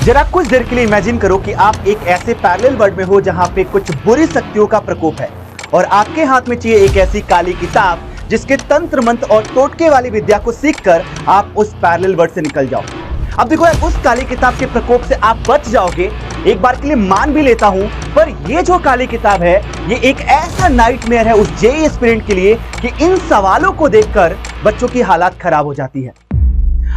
जरा कुछ देर के लिए इमेजिन करो कि आप एक ऐसे पैरेलल वर्ल्ड में हो जहां पे कुछ बुरी शक्तियों का प्रकोप है और आपके हाथ में चाहिए एक ऐसी काली किताब जिसके तंत्र मंत्र और टोटके वाली विद्या को सीखकर आप उस पैरेलल वर्ल्ड से निकल जाओ। अब देखो यार, उस काली किताब के प्रकोप से आप बच जाओगे, एक बार के लिए मान भी लेता हूं, पर ये जो काली किताब है ये एक ऐसा नाइटमेयर है उस जेईई एस्पिरेंट के लिए कि इन सवालों को देखकर बच्चों की हालत खराब हो जाती है।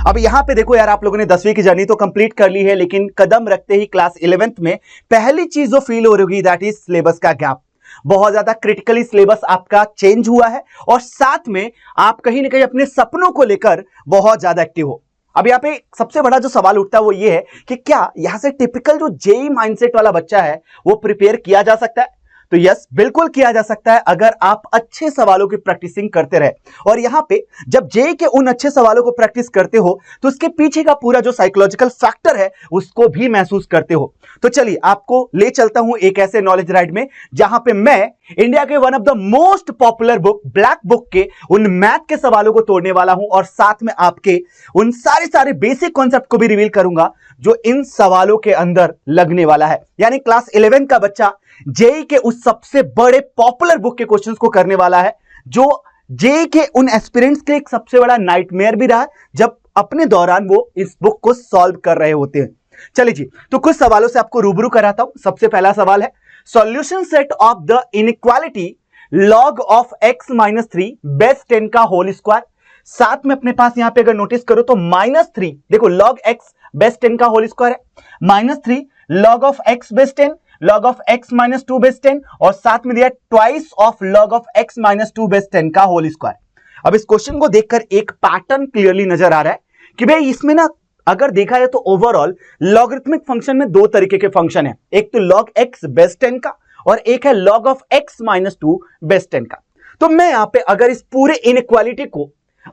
अब यहां पे देखो यार, आप लोगों ने 10वीं की जर्नी तो कंप्लीट कर ली है, लेकिन कदम रखते ही क्लास 11th में पहली चीज जो फील हो रही होगी दैट इज सिलेबस का गैप। बहुत ज्यादा क्रिटिकली सिलेबस आपका चेंज हुआ है और साथ में आप कहीं ना कहीं अपने सपनों को लेकर बहुत ज्यादा एक्टिव हो। अब यहाँ पे सबसे बड़ा जो सवाल उठता है वो ये है कि क्या यहां से टिपिकल जो जेईई माइंडसेट वाला बच्चा है वो प्रिपेयर किया जा सकता है? तो यस, बिल्कुल किया जा सकता है अगर आप अच्छे सवालों की प्रैक्टिसिंग करते रहे। और यहां पे जब जेईई के उन अच्छे सवालों को प्रैक्टिस करते हो तो उसके पीछे का पूरा जो साइकोलॉजिकल फैक्टर है उसको भी महसूस करते हो। तो चलिए आपको ले चलता हूं एक ऐसे नॉलेज राइड में जहां पे मैं इंडिया के one of the most popular book black book के उन मैथ के सवालों को तोड़ने वाला हूं और साथ में आपके उन सारे बेसिक कॉन्सेप्ट को भी रिवील करूंगा जो इन सवालों के अंदर लगने वाला है। यानी क्लास 11 का बच्चा जेईई के उस सबसे बड़े पॉपुलर बुक के क्वेश्चंस को करने वाला है जो जेईई के उन एस्पिरेंट्स के एक सबसे बड़ा नाइटमेयर भी रहा जब अपने दौरान वो इस बुक को सॉल्व कर रहे होते हैं। चलिए जी, तो कुछ सवालों से आपको रूबरू कराता हूं। सबसे पहला सवाल है solution set of the inequality log of x - 3 base 10 का होल स्क्वायर। साथ में अपने पास यहां पे अगर नोटिस करो तो -3, देखो log x बेस 10 का होल स्क्वायर है, -3 log of x base 10, log of x - 2 base 10 और साथ में दिया twice of log of x - 2 base 10 का होल स्क्वायर। अब इस क्वेश्चन को देखकर एक पैटर्न क्लियरली नजर आ रहा है कि भाई इसमें ना अगर देखा जाए तो ओवरऑल लॉगरिथमिक फंक्शन में दो तरीके के फंक्शन है, एक तो log x बेस 10 का और एक है log ऑफ x - 2 बेस 10 का। तो मैं यहां पे अगर इस पूरे इनइक्वालिटी को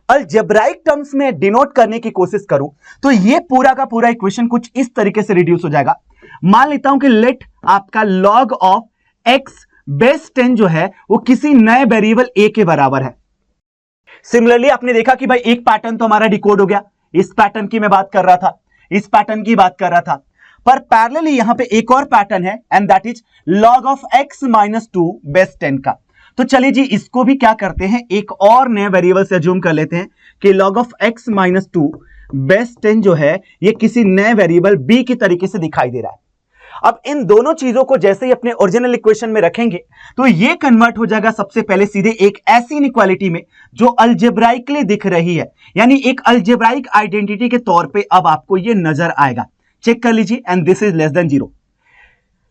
अलजेब्राइक टर्म्स में डिनोट करने की कोशिश करूं तो ये पूरा का पूरा इक्वेशन कुछ इस तरीके से रिड्यूस हो जाएगा। मान लेता हूं कि लेट आपका log ऑफ x बेस 10 जो है वो किसी नए वेरिएबल a के बराबर है। सिमिलरली आपने देखा कि भाई एक पैटर्न तो हमारा डिकोड हो गया, इस पैटर्न की मैं बात कर रहा था, इस पैटर्न की बात कर रहा था, पर पैरेलली यहां पे एक और पैटर्न है and that is log of x - 2 base 10 का। तो चलिए जी, इसको भी क्या करते हैं, एक और नए वेरिएबल से अज्यूम कर लेते हैं कि log ऑफ x - 2 बेस 10 जो है ये किसी नए वेरिएबल b की तरीके से दिखाई दे रहा है। अब इन दोनों चीजों को जैसे ही अपने ओरिजिनल इक्वेशन में रखेंगे तो ये कन्वर्ट हो जाएगा सबसे पहले सीधे एक ऐसी इनइक्वालिटी में जो अलजेब्राइकली दिख रही है, यानी एक अलजेब्राइक आइडेंटिटी के तौर पे अब आपको ये नजर आएगा। चेक कर लीजिए and this is less than 0।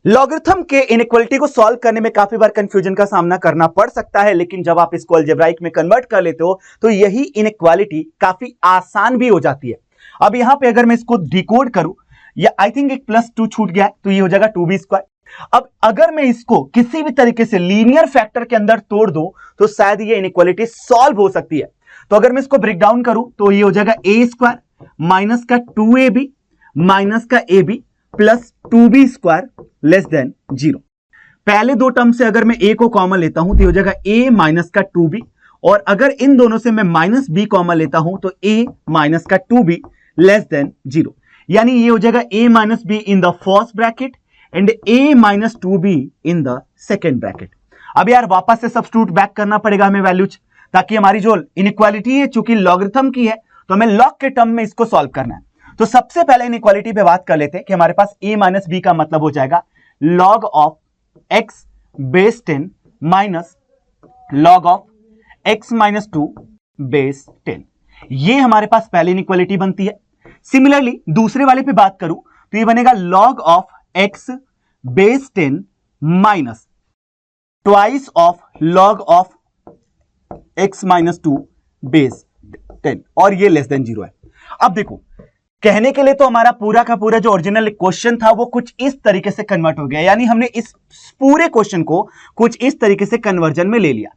Logarithm के इनइक्वालिटी को सॉल्व करने में काफी बार कंफ्यूजन का सामना करना पड़ सकता है, लेकिन जब आप इसको अलजेब्राइक में कन्वर्ट कर लेते हो तो यही इनइक्वालिटी काफी आसान भी हो जाती है। अब यहां पे अगर मैं इसको डिकोड करूं, या आई थिंक एक +2 छूट गया है तो ये हो जाएगा 2b²। अब अगर मैं इसको किसी भी तरीके से लीनियर फैक्टर के अंदर तोड़ दूं तो शायद ये इनइक्वालिटी सॉल्व हो सकती है। तो अगर मैं इसको ब्रेक डाउन करूं तो ये हो जाएगा a² माइनस का 2ab माइनस का ab plus 2b² less than 0। पहले दो टर्म से अगर मैं a को कॉमन लेता हूं तो ये हो जाएगा a माइनस का 2b, और अगर इन दोनों से मैं -b कॉमन लेता हूं तो a माइनस का 2b लेस देन 0। यानी ये हो जाएगा a - b in the first bracket and a - 2b in the second bracket. अब यार वापस से सब्स्टिट्यूट बैक करना पड़ेगा हमें वैल्यूज, ताकि हमारी जो इनइक्वालिटी है चूंकि लॉगरिथम की है तो हमें लॉग के टर्म में इसको सॉल्व करना है। तो सबसे पहले इनइक्वालिटी पे बात कर लेते हैं कि हमारे पास a - b का मतलब हो जाएगा log of x base 10 minus log of x - 2 base 10। ये हमारे पास पहली इनइक्वालिटी बनती है। सिमिलरली दूसरे वाले पे बात करूं तो ये बनेगा log of x base 10 minus twice of log of x - 2 base 10, और ये लेस देन 0 है। अब देखो, कहने के लिए तो हमारा पूरा का पूरा जो ओरिजिनल क्वेश्चन था वो कुछ इस तरीके से कन्वर्ट हो गया, यानी हमने इस पूरे क्वेश्चन को कुछ इस तरीके से कन्वर्जन में ले लिया।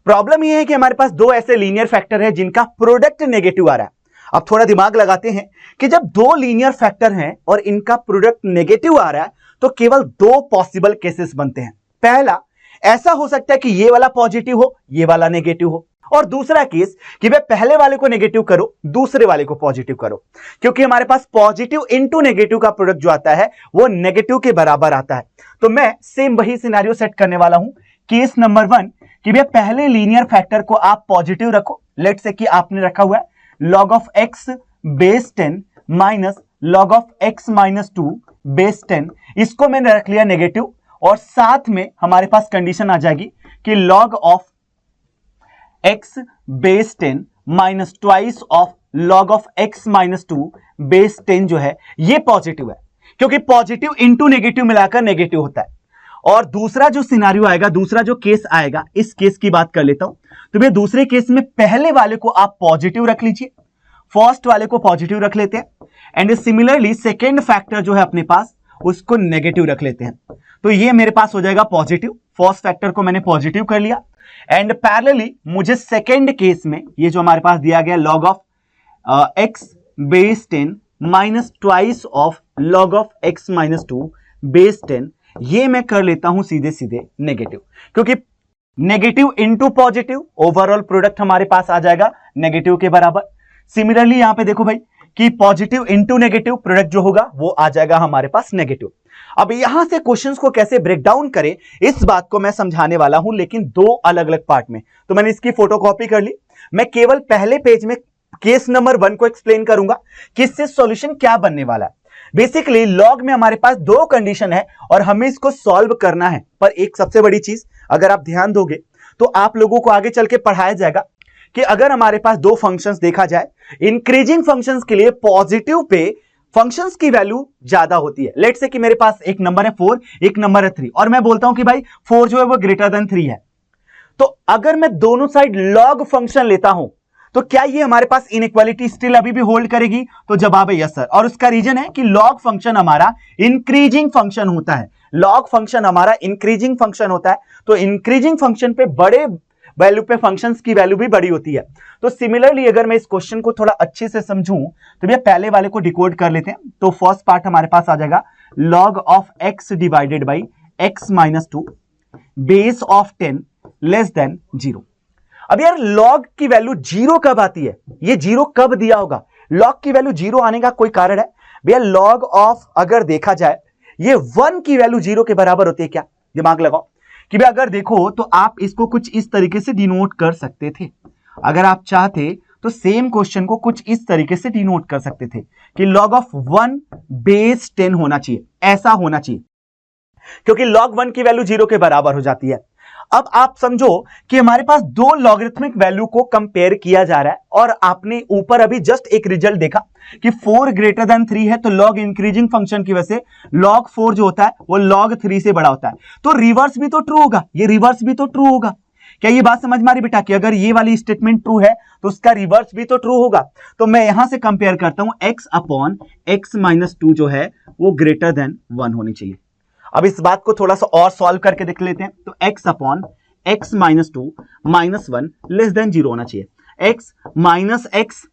प्रॉब्लम ये है कि हमारे पास दो ऐसे लीनियर फैक्टर है जिनका प्रोडक्ट नेगेटिव आ रहा है। अब थोड़ा दिमाग लगाते हैं कि जब दो लीनियर फैक्टर हैं और इनका प्रोडक्ट नेगेटिव आ रहा है तो केवल दो पॉसिबल केसेस बनते हैं। पहला, ऐसा हो सकता है कि ये वाला पॉजिटिव हो, ये वाला नेगेटिव हो। और दूसरा केस कि वे पहले वाले को नेगेटिव करो, दूसरे वाले को पॉजिटिव करो, क्योंकि हमारे पास पॉजिटिव इंटू नेगेटिव का प्रोडक्ट जो आता है वो नेगेटिव के बराबर आता है। तो मैं सेम वही सिनेरियो सेट करने वाला हूं। केस नंबर 1 कि भैया पहले लीनियर फैक्टर को आप पॉजिटिव रखो। लेट्स से कि आपने रखा हुआ है log of x base 10 minus log of x minus 2 base 10, इसको मैंने रख लिया नेगेटिव, और साथ में हमारे पास कंडीशन आ जाएगी कि log of x base 10 minus twice of log of x minus 2 base 10 जो है ये पॉजिटिव है, क्योंकि पॉजिटिव इंटू नेगेटिव मिलाकर नेगेटिव होता है। और दूसरा जो सिनारियो आएगा, दूसरा जो केस आएगा, इस केस की बात कर लेता हूं। तो भैया दूसरे केस में पहले वाले को आप पॉजिटिव रख लीजिए, फर्स्ट वाले को पॉजिटिव रख लेते हैं, एंड सिमिलरली सेकेंड फैक्टर जो है अपने पास उसको नेगेटिव रख लेते हैं। तो ये मेरे पास हो जाएगा पॉजिटिव, फर्स्ट फैक्टर को मैंने पॉजिटिव कर लिया, एंड पैरेलली मुझे सेकेंड केस में ये जो हमारे पास दिया गया log of x base 10 minus twice of log of x minus 2 base 10, ये मैं कर लेता हूं सीधे सीधे नेगेटिव, क्योंकि negative into positive overall product हमारे पास आ जाएगा नेगेटिव के बराबर। सिमिलरली यहां पे देखो भाई कि पॉजिटिव इंटू नेगेटिव प्रोडक्ट जो होगा वो आ जाएगा हमारे पास नेगेटिव। अब यहां से क्वेश्चंस को कैसे ब्रेक डाउन करें इस बात को मैं समझाने वाला हूं, लेकिन दो अलग अलग पार्ट में। तो मैंने इसकी फोटोकॉपी कर ली। मैं केवल पहले पेज में केस नंबर 1 को एक्सप्लेन करूंगा कि इससे सॉल्यूशन क्या बनने वाला है। बेसिकली लॉग में हमारे पास दो कंडीशन है और हमें इसको सॉल्व करना है। पर एक सबसे बड़ी चीज अगर आप ध्यान दोगे तो आप लोगों को आगे चल के पढ़ाया जाएगा कि अगर हमारे पास दो फंक्शंस देखा जाए, इंक्रीजिंग फंक्शंस के लिए पॉजिटिव पे फंक्शंस की वैल्यू ज्यादा होती है। लेट्स से कि मेरे पास एक नंबर है 4, एक नंबर है 3, और मैं बोलता हूं कि भाई 4 जो है वो ग्रेटर देन 3 है। तो अगर मैं दोनों साइड लॉग फंक्शन लेता हूं तो क्या ये हमारे पास इनइक्वालिटी स्टिल अभी भी होल्ड करेगी? तो जवाब है यस सर। और उसका रीजन है कि लॉग फंक्शन हमारा इंक्रीजिंग फंक्शन होता है। लॉग फंक्शन हमारा इंक्रीजिंग फंक्शन होता है, तो इंक्रीजिंग फंक्शन पे बड़े वैल्यू पे फंक्शंस की वैल्यू भी बड़ी होती है। तो सिमिलरली अगर मैं इस क्वेश्चन को थोड़ा अच्छे से समझूं तो भैया पहले वाले को डिकोड कर लेते हैं। तो फर्स्ट पार्ट हमारे पास आ जाएगा log of x divided by x minus 2 base of 10 less than 0। अब यार लॉग की वैल्यू 0 कब आती है? ये 0 कब दिया होगा? लॉग की वैल्यू 0 आने का कोई कारण है? भैया लॉग ऑफ अगर देखा जाए ये 1 की वैल्यू 0 के बराबर होती है क्या? दिमाग लगाओ कि भाई अगर देखो तो आप इसको कुछ इस तरीके से डिनोट कर सकते थे। अगर आप चाहते तो सेम क्वेश्चन को कुछ इस तरीके से डिनोट कर सकते थे कि log ऑफ 1 बेस 10 होना चाहिए, ऐसा होना चाहिए, क्योंकि log 1 की वैल्यू 0 के बराबर हो जाती है। अब आप समझो कि हमारे पास दो लॉगरिथमिक वैल्यू को कंपेयर किया जा रहा है और आपने ऊपर अभी जस्ट एक रिजल्ट देखा कि 4 ग्रेटर देन 3 है, तो लॉग इंक्रीजिंग फंक्शन की वजह से log 4 जो होता है वो log 3 से बड़ा होता है। तो रिवर्स भी तो ट्रू होगा, ये रिवर्स भी तो ट्रू होगा। क्या ये बात समझ में आ रही बेटा कि अगर ये वाली स्टेटमेंट ट्रू है तो उसका रिवर्स भी तो ट्रू होगा। तो मैं यहां से कंपेयर करता हूं x अपॉन x माइनस 2 जो है वो ग्रेटर देन 1 होनी चाहिए। अब इस बात को थोड़ा सा और सॉल्व करके देख लेते हैं। तो x upon x minus 2 minus 1 less than 0 होना चाहिए। x माइनस x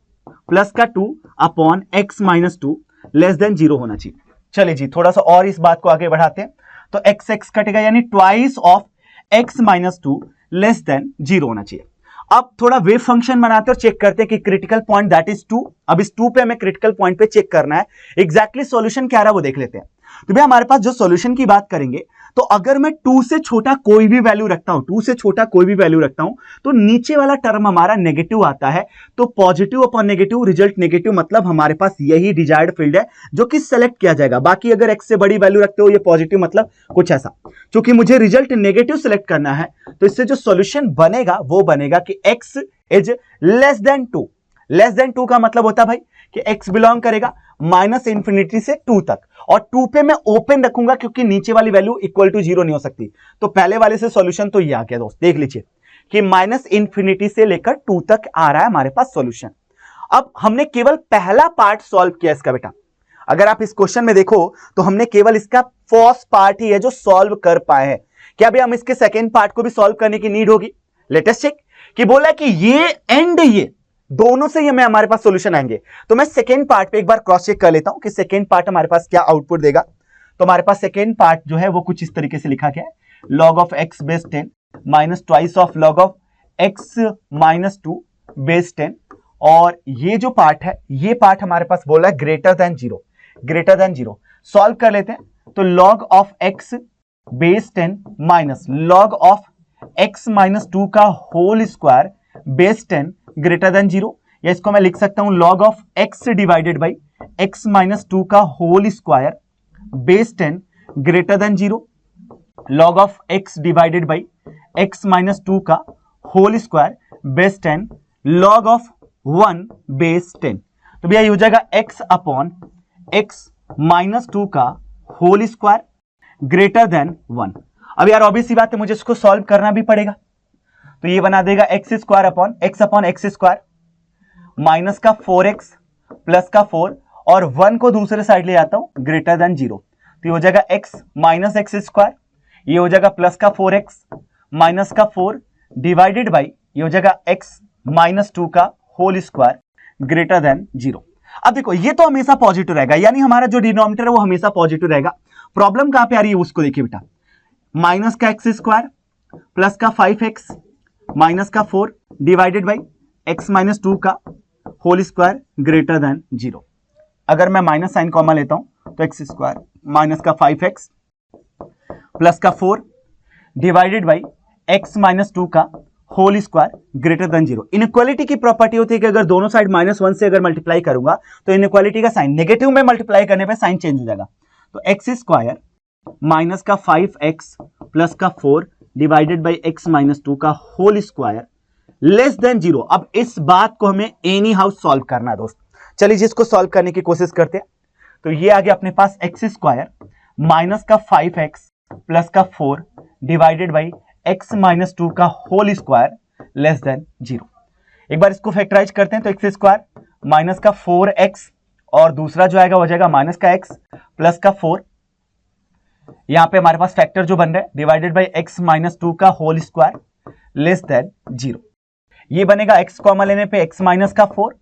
प्लस का 2 upon x minus 2 less than 0 होना चाहिए। चलिए जी थोड़ा सा और इस बात को आगे बढ़ाते हैं। तो x कटेगा यानी twice of x minus 2 less than 0 होना चाहिए। अब थोड़ा वेव फंक्शन बनाते हैं और चेक करते हैं कि क्रिटिकल पॉइंट दैट इज 2। अब इस 2 पे हमें क्रिटिकल पॉइंट पे चेक करना है, एग्जैक्टली सॉल्यूशन क्या रहा वो देख लेते हैं। तो भैया हमारे पास जो सॉल्यूशन की बात करेंगे तो अगर मैं 2 से छोटा कोई भी वैल्यू रखता हूं, 2 से छोटा कोई भी वैल्यू रखता हूं तो नीचे वाला टर्म हमारा नेगेटिव आता है। तो positive upon negative result negative, मतलब हमारे पास यही डिजायर्ड फील्ड है जो कि सेलेक्ट किया जाएगा। बाकी अगर x से बड़ी वैल्यू रखते हो ये पॉजिटिव मतलब कुछ ऐसा। क्योंकि मुझे रिजल्ट नेगेटिव सेलेक्ट करना है तो इससे जो सॉल्यूशन बनेगा वो बनेगा कि x is less than 2। Less than 2 का मतलब होता है भाई कि x बिलोंग करेगा माइनस इंफिनिटी से 2 तक, और 2 पे मैं ओपन रखूंगा क्योंकि नीचे वाली वैल्यू इक्वल टू 0 नहीं हो सकती। तो पहले वाले से सॉल्यूशन तो ये आ गया दोस्त, देख लीजिए कि माइनस इंफिनिटी से लेकर 2 तक आ रहा है हमारे पास सॉल्यूशन। अब हमने केवल पहला पार्ट सॉल्व किया इसका बेटा। अगर आप इस क्वेश्चन में देखो तो हमने केवल इसका फर्स्ट पार्ट ही है जो सॉल्व कर पाए हैं। क्या भी हम इसके सेकेंड पार्ट को भी सॉल्व करने की नीड होगी? लेटेस्ट चेक कि बोला कि ये एंड ये दोनों से ये में हमारे पास सॉल्यूशन आएंगे। तो मैं सेकेंड पार्ट पे एक बार क्रॉस चेक कर लेता हूं कि सेकेंड पार्ट हमारे पास क्या आउटपुट देगा। तो हमारे पास सेकेंड पार्ट जो है वो कुछ इस तरीके से लिखा गया है log of x base 10 minus twice of log of x minus 2 base 10, और ये जो पार्ट है ये पार्ट हमारे पास बोला है ग्रेटर देन जीरो। सॉल्व कर लेते हैं। तो log of x base 10 minus log of x minus 2 का whole square base 10 greater than zero, या इसको मैं लिख सकता हूं log of x divided by x minus 2 का whole square base 10 greater than zero, log of x divided by x minus 2 का whole square base 10 log of 1 base 10। तो भैया ये हो जाएगा x अपॉन x माइनस 2 का होल स्क्वायर ग्रेटर देन 1। अब यार ऑब्वियस सी बात है, मुझे इसको सॉल्व करना भी पड़ेगा। तो ये बना देगा x square upon x square minus का 4x प्लस का 4 और 1 को दूसरे साइड ले आता हूं ग्रेटर देन जीरो। तो ये हो जाएगा x माइनस एक्स स्क्वायर, ये हो जाएगा प्लस का 4x माइनस का 4 डिवाइडेड बाई ये हो जाएगा x माइनस 2 का whole square greater than zero. अब देखो ये तो हमेशा पॉजिटिव रहेगा, यानी हमारा जो डिनोमिनेटर है वो हमेशा पॉजिटिव रहेगा। प्रॉब्लम कहां पे आ रही है उसको देखिए बेटा, माइनस का एक्स स्क्वायर प्लस का 5x माइनस का 4 डिवाइडेड बाई x माइनस 2 का whole square greater than zero. अगर मैं माइनस साइन कॉमा लेता हूं तो एक्स स्क्वायर माइनस का 5x प्लस का 4 डिवाइडेड बाई x माइनस 2 का whole square greater than zero. Inequality की प्रॉपर्टी होती है कि अगर दोनों साइड -1 से अगर मल्टीप्लाई करूंगा तो इनइक्वालिटी का साइन नेगेटिव में मल्टीप्लाई करने पे साइन चेंज हो जाएगा। तो एक्स स्क्वायर माइनस का 5x प्लस का 4 डिवाइडेड बाई x माइनस 2 का whole square less than zero. अब इस बात को हमें एनी हाउ सॉल्व करना है दोस्त। चलिए जिसको सॉल्व करने की कोशिश करते हैं। तो ये आ गया अपने पास एक्स स्क्वायर माइनस का 5x प्लस का 4 डिवाइडेड बाई x माइनस 2 का whole square less than zero. एक बार इसको फैक्टराइज करते हैं। तो एक्स स्क्वायर माइनस का 4x और दूसरा जो आएगा वो जाएगा माइनस का x प्लस का 4, यहां पे हमारे पास फैक्टर जो बन रहा है डिवाइडेड बाई x माइनस 2 का whole square less than zero. ये बनेगा x कॉमन लेने पे x माइनस का 4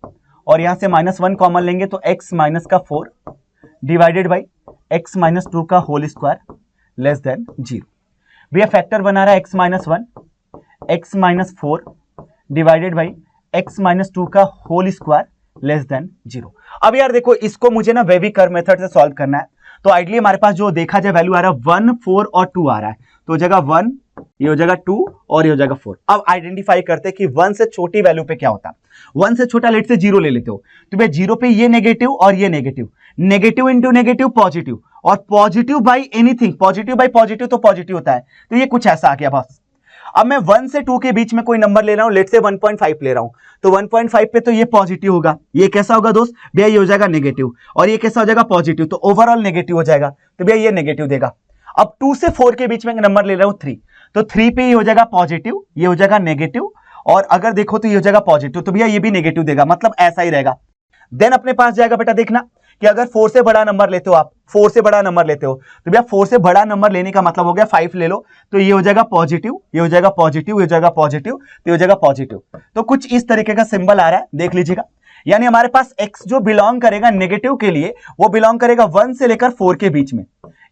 और यहां से -1 कॉमन लेंगे तो x माइनस का 4 डिवाइडेड बाई x माइनस 2 का whole square less than zero. भैया फैक्टर बना रहा है x minus 1 x minus 4 divided by x minus 2 का whole square less than zero. अब यार देखो इसको मुझे ना वेवी कर्व मेथड से सॉल्व करना है। तो आइडियली हमारे पास जो देखा जाए वैल्यू आ रहा है 1, 4 और 2 आ रहा है। तो हो जाएगा 1, ये हो जाएगा 2 और ये हो जाएगा 4। अब आइडेंटिफाई करते हैं कि 1 से छोटी वैल्यू पे क्या होता है। 1 से छोटा लेट से 0 ले लेते हो तो भाई 0 पे ये नेगेटिव और ये negative, negative into negative positive, और positive by anything, positive by positive तो पॉजिटिव होता है। तो ये कुछ ऐसा आ गया बस। अब मैं 1 से 2 के बीच में कोई नंबर ले रहा हूं, लेट से 1.5 ले रहा हूं। तो 1.5 पे तो ये पॉजिटिव होगा, ये कैसा होगा दोस्त भैया, ये हो जाएगा नेगेटिव, और ये कैसा हो जाएगा पॉजिटिव, तो ओवरऑल नेगेटिव हो जाएगा। तो भैया ये नेगेटिव देगा। अब 2 से 4 के बीच में नंबर ले रहा हूं 3, तो 3 पे ये हो जाएगा पॉजिटिव, ये हो जाएगा नेगेटिव, और अगर देखो तो ये हो जाएगा पॉजिटिव, तो भैया ये भी नेगेटिव देगा, मतलब ऐसा ही रहेगा। देन अपने पास जाएगा बेटा देखना कि अगर 4 से बड़ा नंबर लेते हो आप, 4 से बड़ा नंबर लेते हो तो भैया 4 से बड़ा नंबर लेने का मतलब हो गया 5 ले लो, तो ये हो जाएगा पॉजिटिव, ये हो जाएगा पॉजिटिव, ये हो जाएगा पॉजिटिव, तो ये हो जाएगा पॉजिटिव। तो कुछ इस तरीके का सिंबल आ रहा है, देख लीजिएगा। यानी हमारे पास x जो बिलोंग करेगा नेगेटिव के लिए वो बिलोंग करेगा 1 से लेकर 4 के बीच में।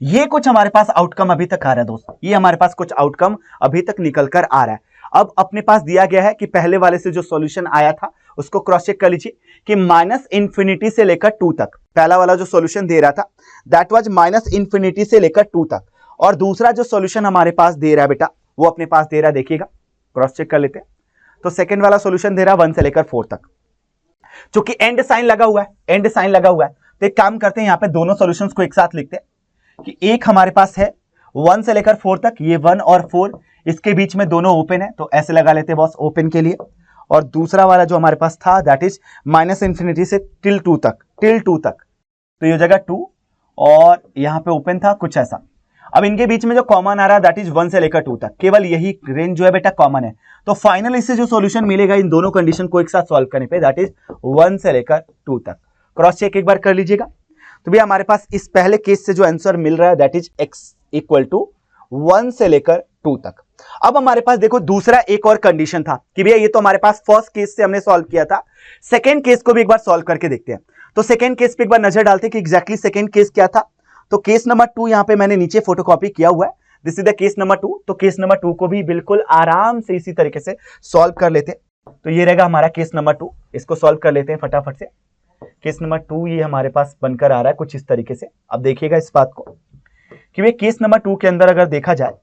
ये कुछ हमारे पास आउटकम अभी तक आ रहा है दोस्त, ये हमारे पास कुछ आउटकम अभी तक निकल कर आ रहा है। अब अपने पास दिया गया है कि पहले वाले से जो सॉल्यूशन आया था उसको क्रॉस चेक कर लीजिए कि -इन्फिनिटी से लेकर 2 तक, पहला वाला जो सॉल्यूशन दे रहा था दैट वाज -इन्फिनिटी से लेकर 2 तक, और दूसरा जो सॉल्यूशन हमारे पास दे रहा है बेटा वो अपने पास दे रहा है, देखिएगा क्रॉस चेक कर लेते हैं। तो सेकंड वाला सॉल्यूशन दे रहा है 1 से लेकर 4 तक, क्योंकि एंड साइन लगा हुआ है, एंड साइन लगा हुआ है। तो एक काम करते हैं, यहाँ पे दोनों सॉल्यूशंस को एक साथ लिखते हैं कि एक हमारे पास है 1 से लेकर 4 तक, ये 1 और 4 इसके बीच में दोनों ओपन है, तो ऐसे लगा लेते हैं बॉस ओपन के लिए। और दूसरा वाला जो हमारे पास था दैट इज -इन्फिनिटी से टिल 2 तक, तो ये हो जाएगा 2 और यहाँ पे ओपन था कुछ ऐसा। अब इनके बीच में जो कॉमन आ रहा है दैट इज 1 से लेकर 2 तक, केवल यही रेंज जो है बेटा कॉमन है। तो फाइनल इससे जो सॉल्यूशन मिलेगा इन दोनों कंडीशन को एक साथ सॉल्व करने पे दैट इज 1 से लेकर 2 तक। क्रॉस चेक एक बार कर लीजिएगा। तो भैया हमारे पास इस पहले केस से जो आंसर मिल रहा है that is x equal to 1 से लेकर 2 तक। अब हमारे पास देखो दूसरा एक और कंडीशन था कि भैया ये तो हमारे पास फर्स्ट केस से हमने सॉल्व किया था, सेकेंड केस को भी एक बार सॉल्व करके देखते हैं। तो सेकेंड केस पे एक बार नजर डालते हैं कि एग्जैक्टली सेकेंड केस क्या था। तो केस नंबर 2 यहां पे मैंने नीचे फोटोकॉपी किया हुआ है, this is the case number 2। तो केस नंबर 2 को भी बिल्कुल आराम से इसी तरीके से सॉल्व कर लेते हैं। तो ये रहेगा हमारा केस नंबर 2, इसको सॉल्व कर लेते हैं फटाफट से। केस नंबर 2 ये हमारे पास बनकर आ रहा है कुछ इस तरीके से। अब देखिएगा इस बात को कि ये केस नंबर 2 के अंदर अगर देखा जाए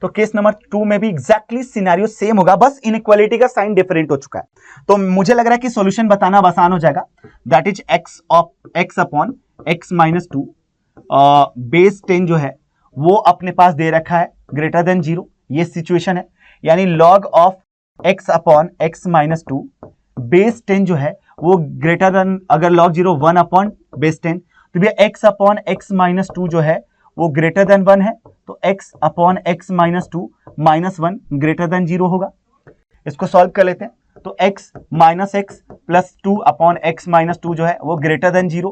तो केस नंबर 2 में भी एग्जैक्टली सिनेरियो सेम होगा, बस इनइक्वालिटी का साइन डिफरेंट हो चुका है। तो मुझे लग रहा है कि सॉल्यूशन बताना आसान हो जाएगा। That is x upon x minus 2 base 10 जो है वो अपने पास दे रखा है ग्रेटर देन 0, ये सिचुएशन है। यानी log of x upon x minus 2 base 10 जो है वो ग्रेटर देन, अगर log 0 1 अपॉन बेस 10 तो भैया x अपॉन x माइनस 2 जो है वो ग्रेटर देन 1 है, तो x upon x minus 2 minus 1 greater than 0 होगा। इसको सॉल्व कर लेते हैं। तो x minus x plus 2 upon x minus 2 जो है वो ग्रेटर देन 0,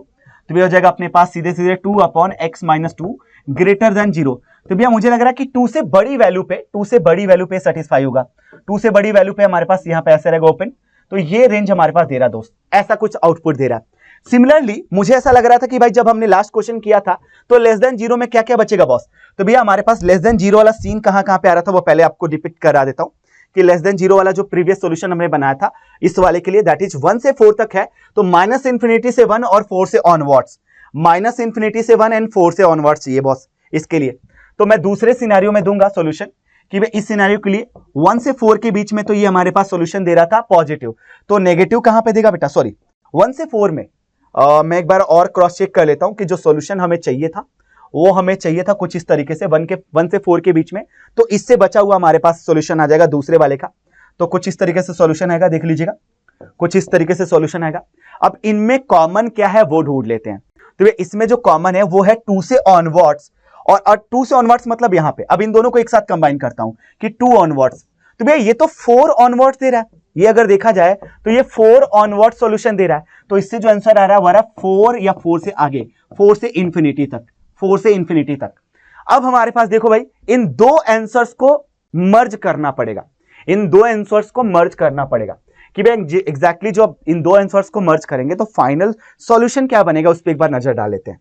तो भैया हो जाएगा अपने पास सीधे सीधे 2 upon x minus 2 greater than 0। तो भैया मुझे लग रहा है कि 2 से बड़ी वैल्यू पे सेटिस्फाई होगा। 2 से बड़ी वैल्यू पे हमारे पास यहाँ पे ऐसे रहेगा ओपन, तो ये रेंज हमारे पास दे रहा दोस्त, ऐसा कुछ आउटपुट दे रहा है। सिमिलरली मुझे ऐसा लग रहा था कि भाई जब हमने लास्ट क्वेश्चन किया था तो लेस देन 0 में क्या क्या बचेगा बॉस। तो भैया हमारे पास लेस देन 0 वाला सीन कहां पे आ रहा था वो पहले आपको डिपिक्ट करा देता हूं कि लेस देन 0 वाला जो प्रीवियस सॉल्यूशन हमने बनाया था इस वाले के लिए, दैट इज 1 से 4 तक है। तो माइनस इंफिनिटी से 1 और 4 से ऑनवर्ड्स, माइनस इंफिनिटी से 1 एंड 4 से ऑनवर्ड्स चाहिए बॉस इसके लिए। तो मैं दूसरे सिनेरियो में दूंगा सॉल्यूशन कि भाई इस सिनेरियो के लिए 1 से 4 के बीच में तो ये हमारे पास सॉल्यूशन दे रहा था पॉजिटिव, तो नेगेटिव कहां पे देगा बेटा, सॉरी 1 से 4 में मैं एक बार और क्रॉस चेक कर लेता हूं कि जो सॉल्यूशन हमें चाहिए था वो हमें चाहिए था कुछ इस तरीके से 1 से 4 के बीच में, तो इससे बचा हुआ हमारे पास सॉल्यूशन आ जाएगा दूसरे वाले का। तो कुछ इस तरीके से सॉल्यूशन आएगा, देख लीजिएगा कुछ इस तरीके से सॉल्यूशन आएगा। अब इनमें कॉमन क्या है वो ढूंढ लेते हैं। तो इसमें जो कॉमन है वो है 2 से ऑनवर्ड्स, और 2 से ऑनवर्ड्स मतलब यहां पे अब इन दोनों को एक साथ कंबाइन करता हूं कि 2 ऑनवर्ड्स, तो भैया ये तो 4 ऑनवर्ड्स दे रहा है, ये अगर देखा जाए तो ये 4 ऑनवर्ड सॉल्यूशन दे रहा है। तो इससे जो आंसर आ रहा है वो 4 या 4 से आगे, 4 से इंफिनिटी तक, 4 से इंफिनिटी तक। अब हमारे पास देखो भाई इन दो आंसर्स को मर्ज करना पड़ेगा, इन दो आंसर्स को मर्ज करना पड़ेगा कि भाई एग्जैक्टली जो इन दो आंसर्स को मर्ज करेंगे तो फाइनल सॉल्यूशन क्या बनेगा उस पर एक बार नजर डाल लेते हैं।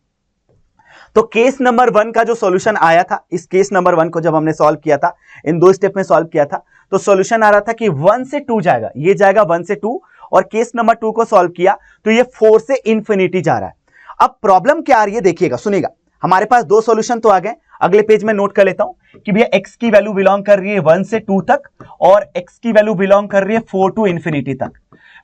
तो केस नंबर 1 का जो सॉल्यूशन आया था, इस केस नंबर 1 को जब हमने सॉल्व किया था, इन दो स्टेप में सॉल्व किया था, तो सॉल्यूशन आ रहा था कि 1 से 2 जाएगा, ये जाएगा 1 से 2, और केस नंबर 2 को सॉल्व किया तो ये 4 से इंफिनिटी जा रहा है। अब प्रॉब्लम क्या आ रही है देखिएगा, सुनिएगा, हमारे पास दो सॉल्यूशन तो आ गए। अगले पेज में नोट कर लेता हूं कि भैया x की वैल्यू बिलोंग कर रही है 1 से 2 तक और x की वैल्यू बिलोंग कर रही है 4 टू इंफिनिटी तक।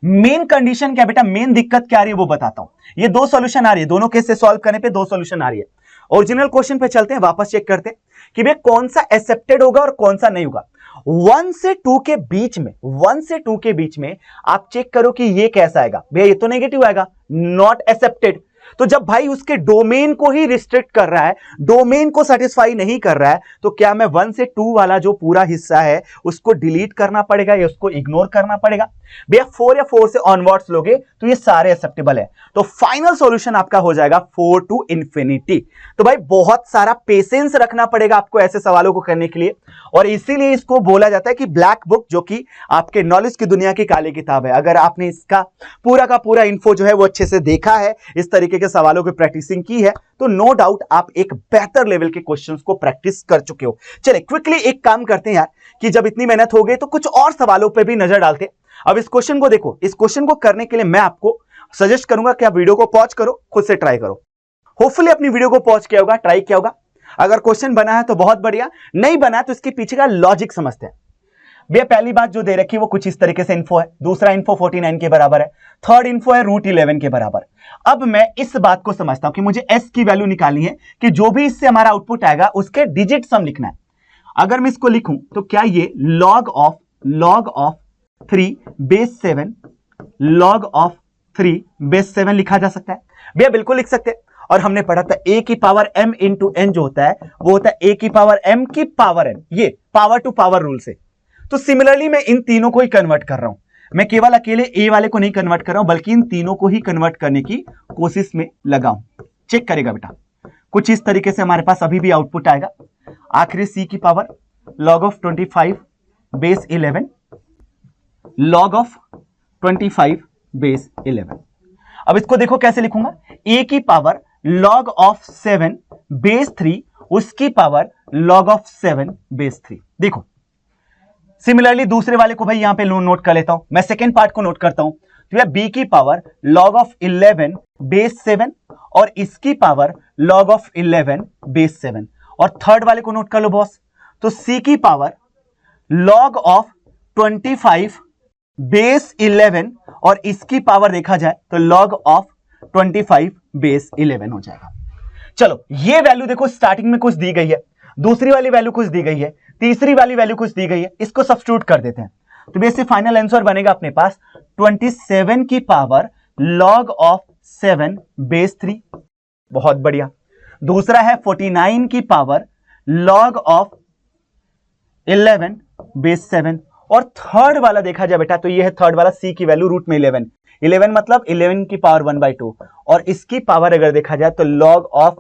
मेन कंडीशन क्या बेटा, मेन दिक्कत क्या आ रही है वो बताता हूं। ये दो सॉल्यूशन आ रही है, दोनों केस से सॉल्व करने पे दो सॉल्यूशन आ रही है। ओरिजिनल क्वेश्चन पे चलते हैं, वापस चेक करते हैं कि भैया कौन सा एक्सेप्टेड होगा और कौन सा नहीं होगा। 1 से 2 के बीच में, 1 से 2 के बीच में आप चेक करो कि ये कैसा आएगा, भैया ये तो नेगेटिव आएगा, नॉट एक्सेप्टेड। तो जब भाई उसके डोमेन को ही रिस्ट्रिक्ट कर रहा है, डोमेन को सेटिस्फाई नहीं कर रहा है, तो क्या मैं 1 से 2 वाला जो पूरा हिस्सा है उसको डिलीट करना पड़ेगा या उसको इग्नोर करना पड़ेगा। भैया 4 या 4 से ऑनवर्ड्स लोगे तो ये सारे एक्सेप्टेबल है, तो फाइनल सॉल्यूशन आपका हो जाएगा 4 टू इंफिनिटी। तो भाई बहुत सारा पेशेंस रखना पड़ेगा आपको ऐसे सवालों को करने के लिए, और इसीलिए इसको बोला जाता है कि ब्लैक बुक, जो कि आपके नॉलेज की दुनिया की काली किताब है। अगर आपने इसका पूरा का पूरा इन्फो जो है वो अच्छे से देखा है, इस तरीके के सवालों की प्रैक्टिसिंग की है, तो नो डाउट आप एक बेहतर लेवल के क्वेश्चंस को प्रैक्टिस कर चुके हो। चलिए क्विकली एक काम करते हैं यार कि जब इतनी मेहनत हो गई तो कुछ और सवालों पे भी नजर डालते हैं। अब इस क्वेश्चन को देखो, इस क्वेश्चन को करने के लिए मैं आपको सजेस्ट करूंगा कि आप वीडियो को पॉज करो, खुद से ट्राई करो। होपफुली अपनी वीडियो को पॉज किया होगा, ट्राई किया होगा। अगर क्वेश्चन बना है तो बहुत बढ़िया, नहीं बना है तो इसके पीछे का लॉजिक समझते हैं। भैया पहली बात जो दे रखी है वो कुछ इस तरीके से इन्फो है, दूसरा इन्फो 49 के बराबर है, थर्ड इन्फो है √11 के बराबर। अब मैं इस बात को समझता हूं कि मुझे s की वैल्यू निकालनी है कि जो भी इससे हमारा आउटपुट आएगा उसके डिजिट सम लिखना है। अगर मैं इसको लिखूं तो क्या ये log of 3 base 7 log of 3 base 7 लिखा जा सकता है? भैया बिल्कुल लिख सकते हैं, और हमने पढ़ा था a की पावर m इंटू n जो होता है वो होता है a की पावर m की पावर n, ये पावर टू पावर रूल से। तो सिमिलरली मैं इन तीनों को ही कन्वर्ट कर रहा हूं, मैं केवल अकेले a वाले को नहीं कन्वर्ट कर रहा हूं बल्कि इन तीनों को ही कन्वर्ट करने की कोशिश में लगा हूं। चेक करेगा बेटा, कुछ इस तरीके से हमारे पास अभी भी आउटपुट आएगा। आखिरी c की power log of 25 base 11 log of 25 base 11। अब इसको देखो कैसे लिखूंगा, a की पावर log ऑफ 7 बेस 3 उसकी पावर log ऑफ 7 बेस 3। देखो सिमिलरली दूसरे वाले को भाई यहां पे नोट कर लेता हूं, मैं सेकेंड पार्ट को नोट करता हूं। तो यह b की पावर log ऑफ 11 बेस 7 और इसकी पावर log ऑफ 11 बेस 7। और थर्ड वाले को नोट कर लो बॉस, तो c की पावर log ऑफ 25 बेस 11 और इसकी पावर देखा जाए तो log ऑफ 25 बेस 11 हो जाएगा। चलो ये वैल्यू देखो स्टार्टिंग में कुछ दी गई है, दूसरी वाली वैल्यू कुछ दी गई है, तीसरी वाली वैल्यू कुछ दी गई है, इसको सब्स्टिट्यूट कर देते हैं। तो बेसिक फाइनल आंसर बनेगा अपने पास 27 की पावर log ऑफ 7 बेस 3। बहुत बढ़िया। दूसरा है 49 की पावर log ऑफ 11 बेस 7। और थर्ड वाला देखा जाए बेटा तो ये है थर्ड वाला, c की वैल्यू रूट में 11 मतलब 11 की पावर 1/2 और इसकी पावर अगर देखा जाए तो log of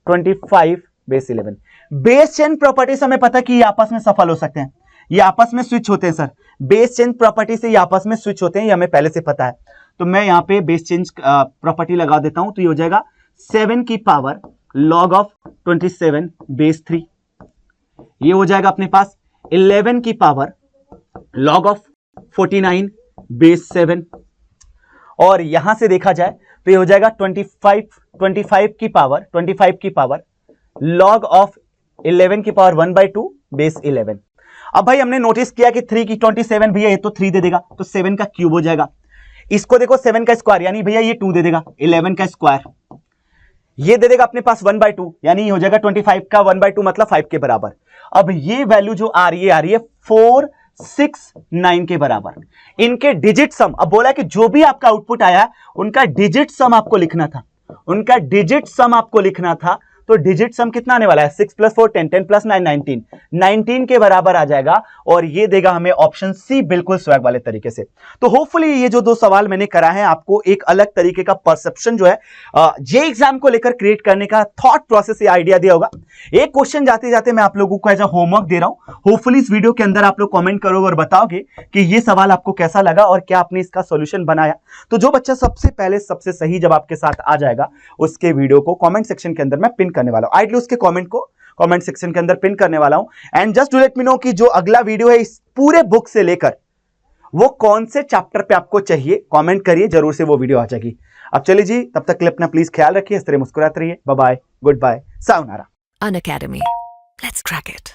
25 base 11। Base chain property से हमें पता है कि ये आपस में सफल हो सकते हैं, ये आपस में स्विच होते हैं सर। बेस चेंज प्रॉपर्टी से ये आपस में स्विच होते हैं, ये हमें पहले से पता है। तो मैं यहां पे बेस चेंज प्रॉपर्टी लगा देता हूं, तो ये हो जाएगा 7 की पावर log ऑफ 27 बेस 3। ये हो जाएगा अपने पास 11 की पावर log ऑफ 49 बेस 7। और यहां से देखा जाए तो ये हो जाएगा 25 की पावर log ऑफ 11 की पावर 1/2 बेस 11। अब भाई हमने नोटिस किया कि 3 की 27 भैया ये तो 3 दे देगा, तो 7 का क्यूब हो जाएगा। इसको देखो 7 का स्क्वायर यानी भैया ये 2 दे देगा, 11 का स्क्वायर ये दे देगा अपने पास 1/2 यानी ये हो जाएगा 25 का 1/2 मतलब 5 के बराबर। अब ये वैल्यू जो आ रही है 469 के बराबर। इनके डिजिट सम, अब बोला कि जो भी आपका आउटपुट आया उनका डिजिट सम आपको लिखना था, तो डिजिट सम कितना आने वाला है 6 + 4 10, 10 + 9 19 के बराबर आ जाएगा और ये देगा हमें ऑप्शन सी बिल्कुल स्वैग वाले तरीके से। तो होपफुली ये जो दो सवाल मैंने करा है आपको एक अलग तरीके का परसेप्शन जो है जे एग्जाम को लेकर क्रिएट करने का थॉट प्रोसेस या आइडिया दिया होगा। एक क्वेश्चन जाते जाते मैं आप लोगों को एज अ होमवर्क दे रहा हूं, होपफुली इस वीडियो के अंदर आप लोग कमेंट करोगे और बताओगे कि ये सवाल आपको कैसा लगा और क्या आपने इसका सोल्यूशन बनाया। तो जो बच्चा सबसे पहले सबसे सही जवाब के साथ आ जाएगा उसके वीडियो को कमेंट सेक्शन के अंदर मैं पिन करने वाला हूं। आइडली उसके कमेंट को कमेंट सेक्शन के अंदर पिन करने वाला हूं। And just do let me know कि जो अगला वीडियो है इस पूरे बुक से लेकर वो कौन से चैप्टर पे आपको चाहिए, कमेंट करिए, जरूर से वो वीडियो आ जाएगी। अब चलिए जी, तब तक के लिए अपना प्लीज ख्याल रखिए, इस तरह मुस्कुराते रहिए। Bye bye, goodbye, sayonara. Unacademy. Let's crack it.